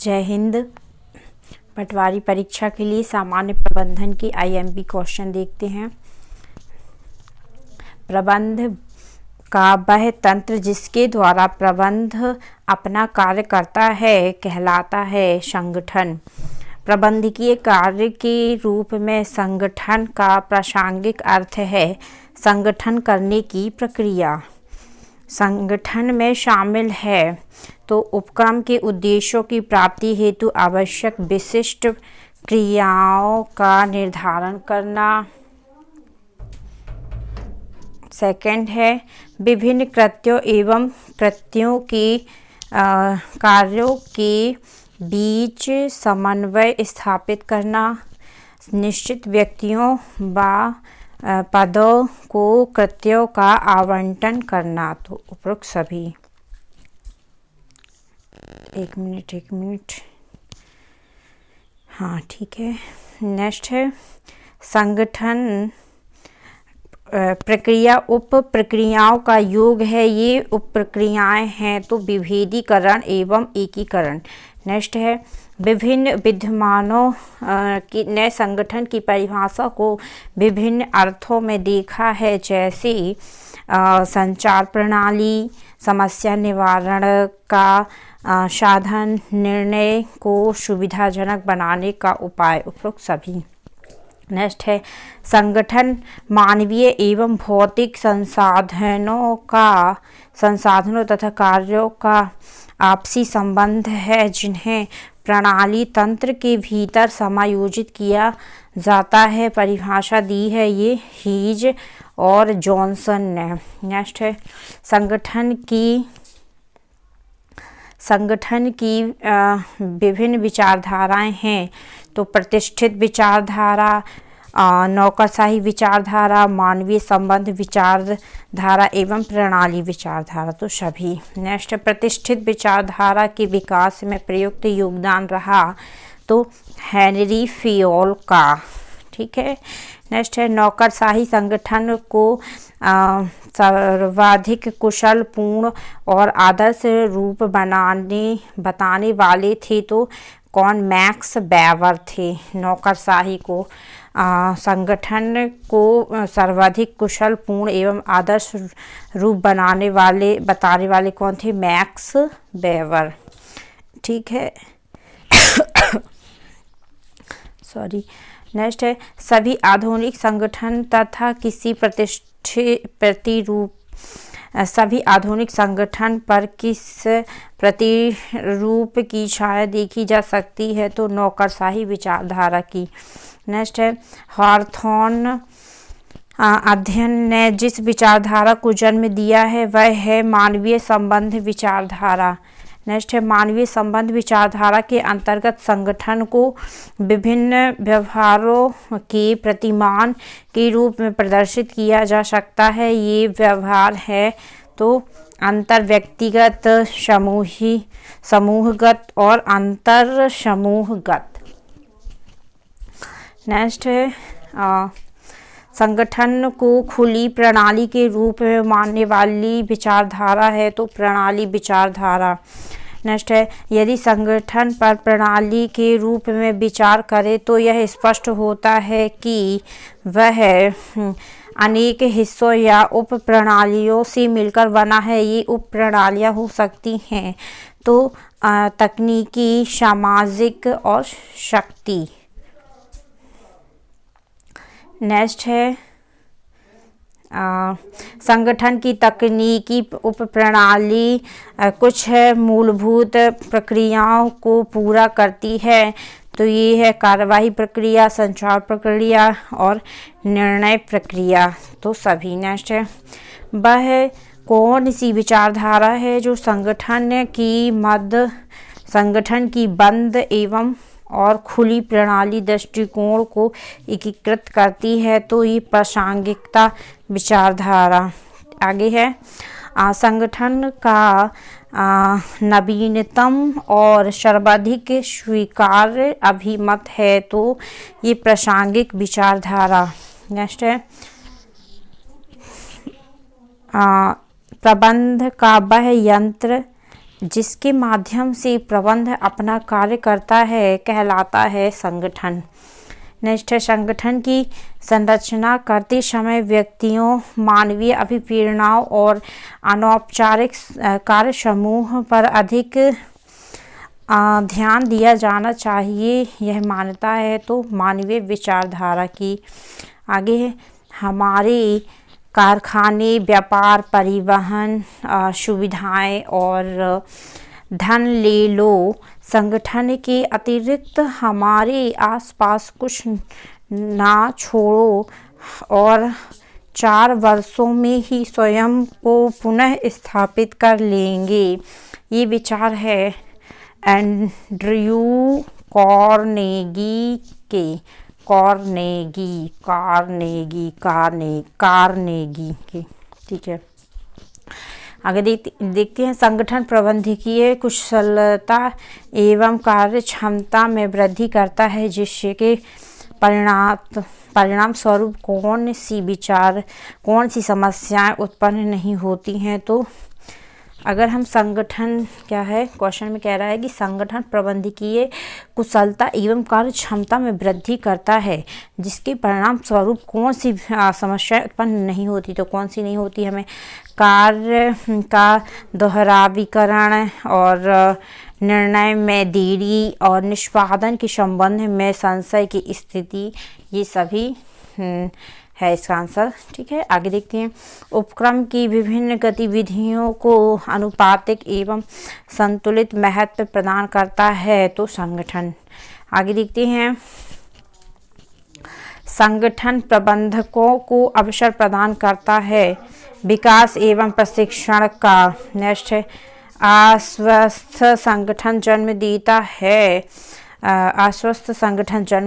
जय हिंद। पटवारी परीक्षा के लिए सामान्य प्रबंधन की आईएमपी क्वेश्चन देखते हैं। प्रबंध का वह तंत्र जिसके द्वारा प्रबंध अपना कार्य करता है कहलाता है संगठन। प्रबंधकीय कार्य के रूप में संगठन का प्रासंगिक अर्थ है संगठन करने की प्रक्रिया। संगठन में शामिल है तो उपक्रम के उद्देश्यों की प्राप्ति हेतु आवश्यक विशिष्ट क्रियाओं का निर्धारण करना। सेकंड है विभिन्न कृत्यों एवं कृत्यों के कार्यों के बीच समन्वय स्थापित करना। निश्चित व्यक्तियों व पदों को कृत्यों का आवंटन करना। तो उपरोक्त सभी एक मिनट हाँ ठीक है। नेक्स्ट है संगठन प्रक्रिया उप प्रक्रियाओं का योग है। ये उप प्रक्रियाएं हैं तो विभेदीकरण एवं एकीकरण। नेक्स्ट है विभिन्न विद्यमानों की नए संगठन की परिभाषा को विभिन्न अर्थों में देखा है, जैसे संचार प्रणाली, समस्या निवारण का साधन, निर्णय को सुविधाजनक बनाने का उपाय। उपरोक्त सभी। नेक्स्ट है संगठन मानवीय एवं भौतिक संसाधनों तथा कार्यों का आपसी संबंध है जिन्हें प्रणाली तंत्र के भीतर समायोजित किया जाता है। परिभाषा दी है ये हीज और जॉनसन ने। नेक्स्ट है संगठन की विभिन्न विचारधाराएं हैं तो प्रतिष्ठित विचारधारा, नौकरशाही विचारधारा, मानवीय संबंध विचारधारा एवं प्रणाली विचारधारा। तो सभी। नेक्स्ट प्रतिष्ठित विचारधारा के विकास में प्रयुक्त योगदान रहा तो हेनरी फेयोल का। ठीक है। नेक्स्ट है नौकरशाही संगठन को सर्वाधिक कुशल, पूर्ण और आदर्श रूप बताने वाले थे तो कौन? मैक्स वेबर थे। नौकरशाही को संगठन को सर्वाधिक कुशल, पूर्ण एवं आदर्श रूप बताने वाले कौन थे? Max weber. ठीक है। सॉरी। नेक्स्ट है सभी आधुनिक संगठन तथा सभी आधुनिक संगठन पर किस प्रतिरूप की छाया देखी जा सकती है? तो नौकरशाही विचारधारा की। नेक्स्ट है हॉथॉर्न अध्ययन ने जिस विचारधारा को जन्म दिया है वह है मानवीय संबंध विचारधारा। नेक्स्ट है मानवीय संबंध विचारधारा के अंतर्गत संगठन को विभिन्न व्यवहारों के प्रतिमान के रूप में प्रदर्शित किया जा सकता है। ये व्यवहार है तो अंतर व्यक्तिगत, समूहगत और अंतर समूहगत। नेक्स्ट है संगठन को खुली प्रणाली के रूप में मानने वाली विचारधारा है तो प्रणाली विचारधारा। नेक्स्ट है यदि संगठन पर प्रणाली के रूप में विचार करें तो यह स्पष्ट होता है कि वह अनेक हिस्सों या उप प्रणालियों से मिलकर बना है। ये उप प्रणालियां हो सकती हैं तो तकनीकी, सामाजिक और शक्ति। नेक्स्ट है संगठन की तकनीकी उप प्रणाली कुछ मूलभूत प्रक्रियाओं को पूरा करती है तो ये है कार्यवाही प्रक्रिया, संचार प्रक्रिया और निर्णय प्रक्रिया। तो सभी। नेक्स्ट है वह कौन सी विचारधारा है जो संगठन की बंद एवं और खुली प्रणाली दृष्टिकोण को एकीकृत करती है? तो ये प्रासंगिकता विचारधारा। आगे है संगठन का नवीनतम और सर्वाधिक स्वीकार्य अभिमत है तो ये प्रासंगिक विचारधारा। नेक्स्ट है प्रबंध का वह यंत्र जिसके माध्यम से प्रबंध अपना कार्य करता है कहलाता है संगठन। नेक्स्ट है, संगठन की संरचना करते समय व्यक्तियों, मानवीय अभिप्रेरणाओं और अनौपचारिक कार्य समूह पर अधिक ध्यान दिया जाना चाहिए, यह मान्यता है। तो मानवीय विचारधारा की आगे है, हमारे कारखाने, व्यापार, परिवहन सुविधाएं और धन ले लो, संगठन के अतिरिक्त हमारे आसपास कुछ ना छोड़ो और 4 वर्षों में ही स्वयं को पुनः स्थापित कर लेंगे। ये विचार है एंड्रयू कार्नेगी के, कार्नेगी के। ठीक है, आगे देखते हैं, संगठन प्रबंधकीय कुशलता एवं कार्य क्षमता में वृद्धि करता है, जिससे के परिणाम स्वरूप कौन सी समस्याएं उत्पन्न नहीं होती हैं। तो अगर हम संगठन क्या है, क्वेश्चन में कह रहा है कि संगठन प्रबंधकीय कुशलता एवं कार्य क्षमता में वृद्धि करता है, जिसके परिणाम स्वरूप कौन सी समस्याएं उत्पन्न नहीं होती। तो कौन सी नहीं होती, हमें कार्य का दोहरावीकरण और निर्णय में देरी और निष्पादन के संबंध में संशय की स्थिति, ये सभी है इसका आंसर। ठीक है, आगे देखते हैं, उपक्रम की विभिन्न गतिविधियों को अनुपातिक एवं संतुलित महत्व प्रदान करता है। तो संगठन। आगे देखते हैं, संगठन प्रबंधकों को अवसर प्रदान करता है विकास एवं प्रशिक्षण का। नेक्स्ट है, अस्वस्थ संगठन जन्म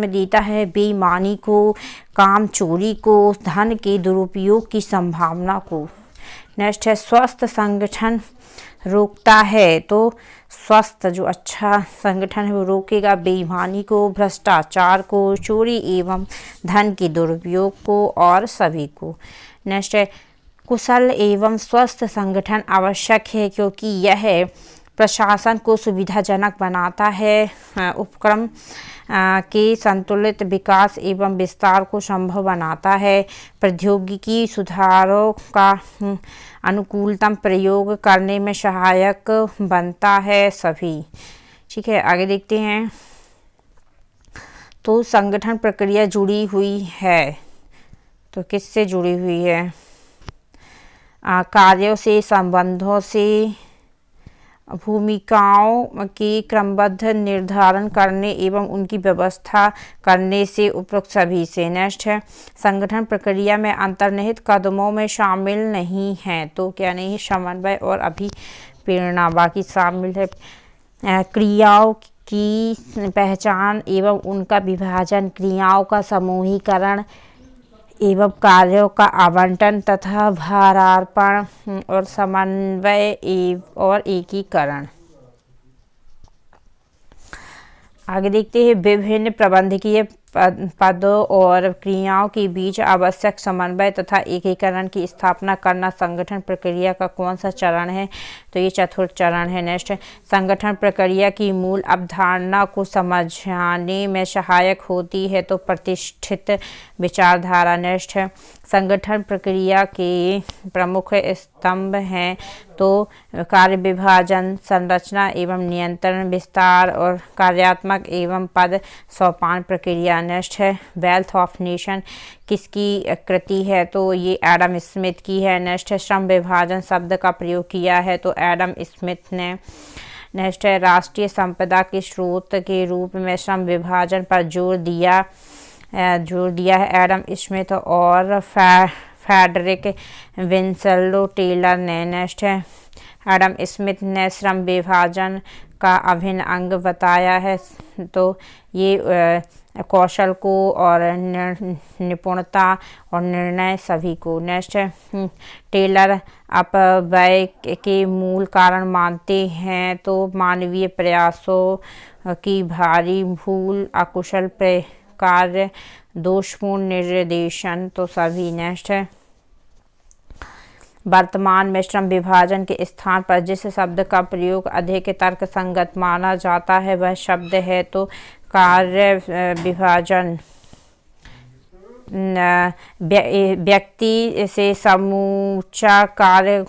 देता है बेईमानी को, काम चोरी को, धन के दुरुपयोग की संभावना को। नेक्स्ट है, स्वस्थ संगठन रोकता है। तो स्वस्थ जो अच्छा संगठन है वो रोकेगा बेईमानी को, भ्रष्टाचार को, चोरी एवं धन के दुरुपयोग को और सभी को। नेक्स्ट है, कुशल एवं स्वस्थ संगठन आवश्यक है क्योंकि यह प्रशासन को सुविधाजनक बनाता है, उपक्रम के संतुलित विकास एवं विस्तार को संभव बनाता है, प्रौद्योगिकी सुधारों का अनुकूलतम प्रयोग करने में सहायक बनता है सभी। ठीक है, आगे देखते हैं, तो संगठन प्रक्रिया जुड़ी हुई है। तो किससे जुड़ी हुई है, कार्यों से, संबंधों से, भूमिकाओं के क्रमबद्ध निर्धारण करने एवं उनकी व्यवस्था करने से, उपरोक्त सभी से। नेक्स्ट है, संगठन प्रक्रिया में अंतर्निहित कदमों में शामिल नहीं है। तो क्या नहीं है, समन्वय और अभिप्रेरणा। बाकी शामिल है क्रियाओं की पहचान एवं उनका विभाजन, क्रियाओं का समूहीकरण एवं कार्यों का आवंटन तथा भारार्पण और समन्वय और एकीकरण। आगे देखते हैं, विभिन्न प्रबंधकीय पदों और क्रियाओं के बीच आवश्यक समन्वय तथा एकीकरण की स्थापना करना संगठन प्रक्रिया का कौन सा चरण है। तो ये चतुर्थ चरण है। नेक्स्ट है, संगठन प्रक्रिया की मूल अवधारणा को समझाने में सहायक होती है। तो प्रतिष्ठित विचारधारा। नेक्स्ट है, संगठन प्रक्रिया के प्रमुख स्तंभ हैं। तो कार्य विभाजन, संरचना एवं नियंत्रण, विस्तार और कार्यात्मक एवं पद सोपान प्रक्रिया। नेक्स्ट है, वेल्थ ऑफ नेशन किसकी कृति है। तो ये एडम स्मिथ की है। नेक्स्ट है, श्रम विभाजन शब्द का प्रयोग किया है। तो एडम स्मिथ ने। नेक्स्ट है, राष्ट्रीय संपदा के स्रोत के रूप में श्रम विभाजन पर जोर दिया है एडम स्मिथ और फ्रेडरिक विंसलो टेलर ने। नेक्स्ट है, एडम स्मिथ ने श्रम विभाजन का अभिन्न अंग बताया है। तो ये कौशल को और निपुणता और निर्णय सभी को। नेक्स्ट है, टेलर अपव्यय के मूल कारण मानते हैं। तो मानवीय प्रयासों की भारी भूल, अकुशल कार्य, दोषपूर्ण निर्देशन, तो सभी। नेक्स्ट है, वर्तमान में श्रम विभाजन के स्थान पर जिस शब्द का प्रयोग अधिक तर्कसंगत माना जाता है वह शब्द है तो कार्य विभाजन। व्यक्ति से समूचा कार्य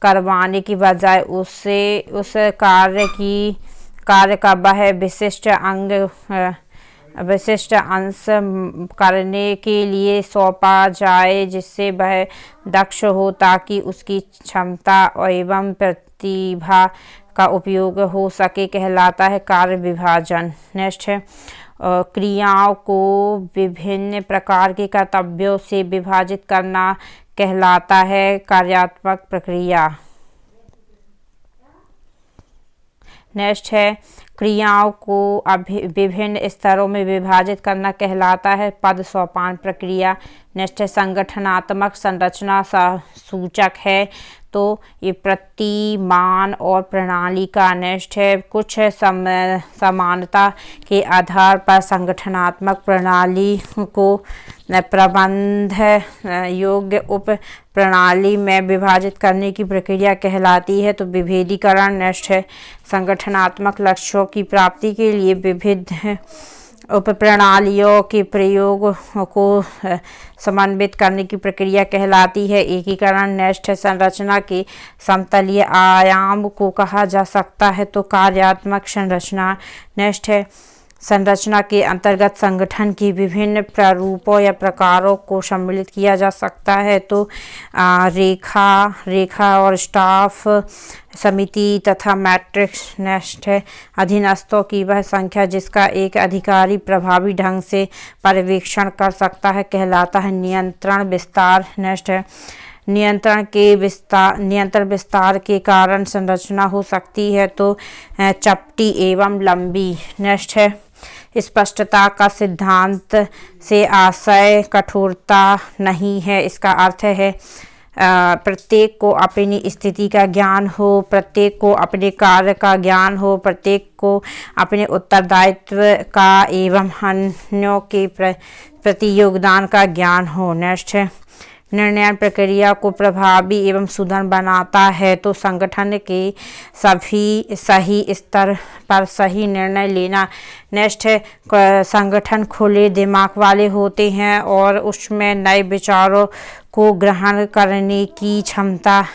करवाने की बजाय उस कार्य का वह विशिष्ट अंश करने के लिए सौंपा जाए जिससे वह दक्ष हो ताकि उसकी क्षमता एवं प्रतिभा का उपयोग हो सके कहलाता है कार्य विभाजन। नेक्स्ट है क्रियाओं को विभिन्न प्रकार के कर्तव्यों से विभाजित करना कहलाता है कार्यात्मक प्रक्रिया। नेक्स्ट है क्रियाओं को विभिन्न स्तरों में विभाजित करना कहलाता है पद सोपान प्रक्रिया। नेक्स्ट है संगठनात्मक संरचना सूचक है तो ये प्रतिमान और प्रणाली का। नेक्स्ट है कुछ समानता के आधार पर संगठनात्मक प्रणाली को प्रबंध योग्य उप प्रणाली में विभाजित करने की प्रक्रिया कहलाती है तो विभेदीकरण। नेक्स्ट है संगठनात्मक लक्ष्यों की प्राप्ति के लिए विविध उप प्रणालियों के प्रयोग को समन्वित करने की प्रक्रिया कहलाती है एकीकरण। नेक्स्ट है संरचना के समतलीय आयाम को कहा जा सकता है तो कार्यात्मक संरचना। नेक्स्ट है संरचना के अंतर्गत संगठन की विभिन्न प्रारूपों या प्रकारों को सम्मिलित किया जा सकता है तो रेखा और स्टाफ समिति तथा मैट्रिक्स। नेक्स्ट है अधीनस्थों की वह संख्या जिसका एक अधिकारी प्रभावी ढंग से पर्यवेक्षण कर सकता है कहलाता है नियंत्रण विस्तार। नेक्स्ट है नियंत्रण विस्तार के कारण संरचना हो सकती है तो चपटी एवं लंबी। नेक्स्ट है स्पष्टता का सिद्धांत से आशय कठोरता नहीं है। इसका अर्थ है प्रत्येक को अपनी स्थिति का ज्ञान हो, प्रत्येक को अपने कार्य का ज्ञान हो, प्रत्येक को अपने उत्तरदायित्व का एवं अन्यों के प्रति योगदान का ज्ञान हो। नेक्स्ट है निर्णय प्रक्रिया को प्रभावी एवं सुदृढ़ बनाता है तो संगठन के सभी सही स्तर पर सही निर्णय लेना। नेक्स्ट है संगठन खुले दिमाग वाले होते हैं और उसमें नए विचारों को ग्रहण करने की क्षमता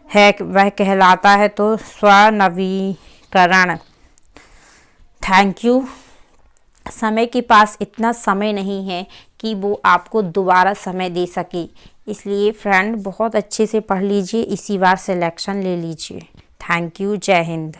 है वह कहलाता है तो स्वनवीकरण। Thank you. समय के पास इतना समय नहीं है कि वो आपको दोबारा समय दे सके, इसलिए फ्रेंड बहुत अच्छे से पढ़ लीजिए, इसी बार सिलेक्शन ले लीजिए। Thank you. जय हिंद।